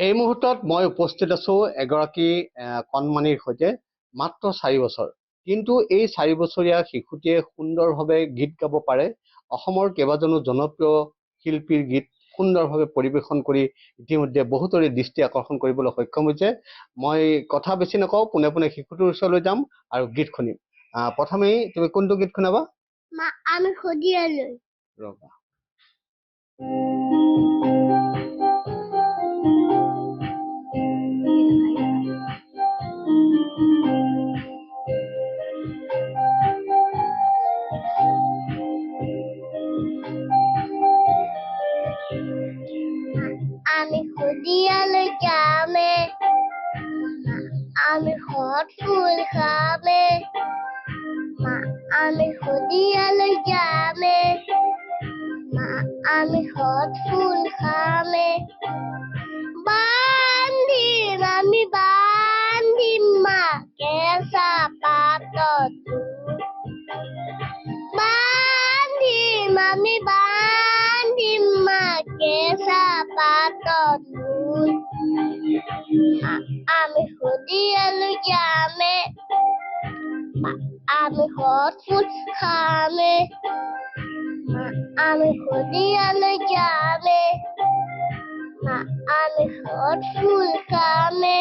এই মুহূৰ্তত মই উপস্থিত আছো এগৰাকী কণমানিৰ সৈতে মাত্ৰ 4 বছৰ, কিন্তু এই 4 বছৰীয়া শিশুটিয়ে সুন্দৰভাৱে গীত গাব পাৰে। অসমৰ কেইবাজনো জনপ্ৰিয় শিল্পীৰ গীত সুন্দৰভাৱে পৰিৱেশন কৰি ইতিমধ্যে বহুতৰে দৃষ্টি আকৰ্ষণ কৰিবলৈ সক্ষম হৈছে। মই কথা বেছি নকওঁ, পোনে পোনে শিশুটোৰ ওচৰলৈ যাম আৰু গীত শুনিম। প্ৰথমেই তুমি কোনটো গীত শুনাবা? মা আমি খদিয়ালৈ। ৰবা। আমি খদিয়ালৈ যামে, আমি হট ফুল খামে, মা আমি খদিয়ালৈ যামে, মা আমি হট ফুল খামে, বান্ধিম আমি বান্ধিম মা কেঁচা পাতত, বান্ধিম আমি বান্ধিম মা কেঁচা পাতত, আমি খদিয়ালৈ যামে, আমি হট ফুল খামে, আমি খদিয়ালৈ যামে, আমি হট ফুল খামে।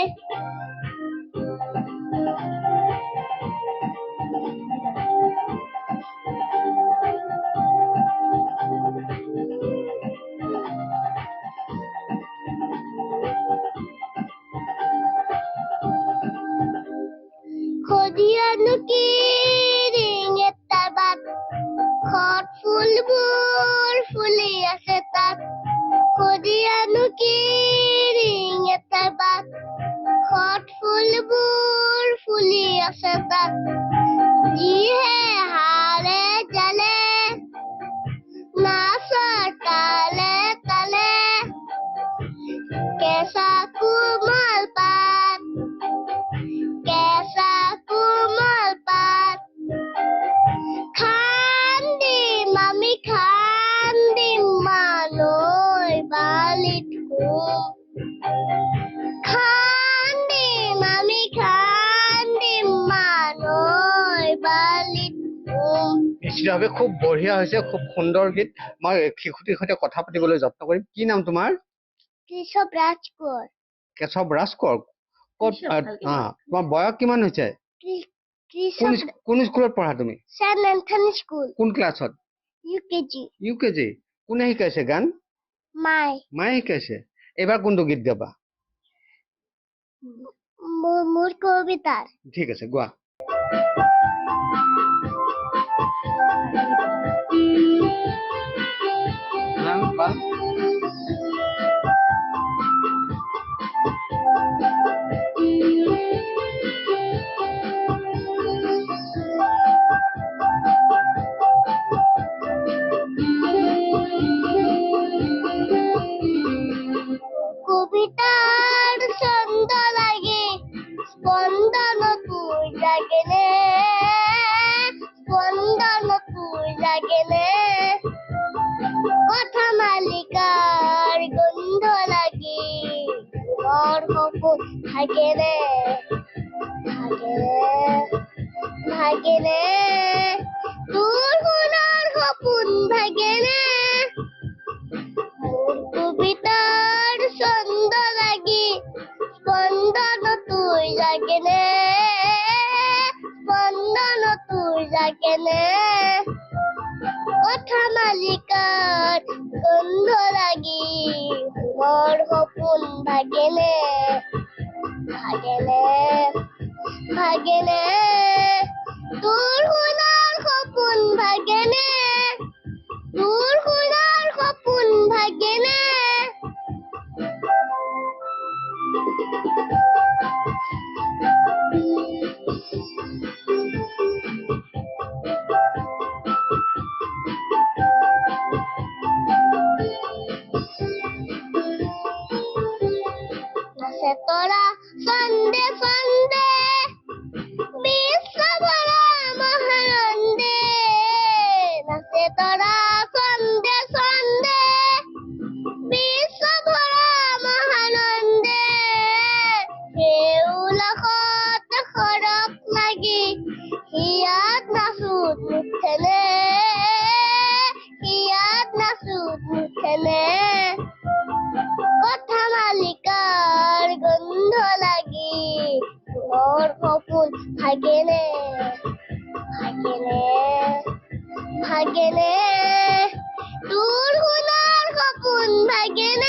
খদিয়ানো কি ৰিং এটা বাট, হট ফুলবোৰ ফুলি আছে তাত, খদিয়ানো কি ৰিং এটা বাট, হট ফুলবোৰ ফুলি আছে তাত, যিহে হাৰে জালে নাচৰ তালে তালে, কেঁচা কোমল পাত, কেঁচা কোমল পাত, খান্দিম আমি খান্দিম মালৈ বালিত শুম, খান্দিম আমি খান্দিম মালৈ বালিত শুম। নিশ্চিতভাৱে খুব বঢ়িয়া হৈছে, খুব সুন্দৰ গীত। মই শিশুটিৰ সৈতে কথা পাতিবলৈ যত্ন কৰিম। কি নাম তোমাৰ? কেশৱ ৰাজকোঁৱৰ। কেশৱ ৰাজকোঁৱৰ। ক'ত তোমাৰ বয়স কিমান হৈছে? কোন স্কুলত পঢ়া তুমি? Saint Anthony school. কোন ক্লাছত? UKG। UKG। কোনে শিকাইছে গান? মায়ে শিকাইছে। এবাৰ কোনটো গীত গাবা? মোৰ কবিতাৰ। ঠিক আছে, গোৱা। কবিতাৰ ছন্দ লাগে স্পন্দন তোৰ জাগেনে, স্পন্দন তোৰ জাগেনে, কথা মালিকাৰ গোন্ধ লাগি মোৰ সপোন ভাগেনে, ভাগেনে তোৰ সোণৰ সপোন ভাগেনে, মোৰ কবিতাৰ ছন্দ লাগি স্পন্দন তোৰ জাগেনে, স্পন্দন তোৰ জাগেনে, কথা মালিকাৰ গোন্ধ লাগি মোৰ সপোন ভাগেনে, ভাগেনে, ভাগেনে তোৰ সোণৰ সপোন ভাগেনে, তোৰ সোণৰ সপোন ভাগেনে। নাচে তৰা চন্দে চন্দে বিশ্ব ভৰা মহানন্দে, নাচে তৰা চন্দে চন্দে বিশ্ব ভৰা মহানন্দে, উঠেনে ইয়াত নাচোত নুঠেনে কথা মালিকাৰ গন্ধ লাগি ফুলৰ সপোন ভাগেনে ভাগেনে ভাগেনে তোৰ সোণৰ সপোন ভাগেনে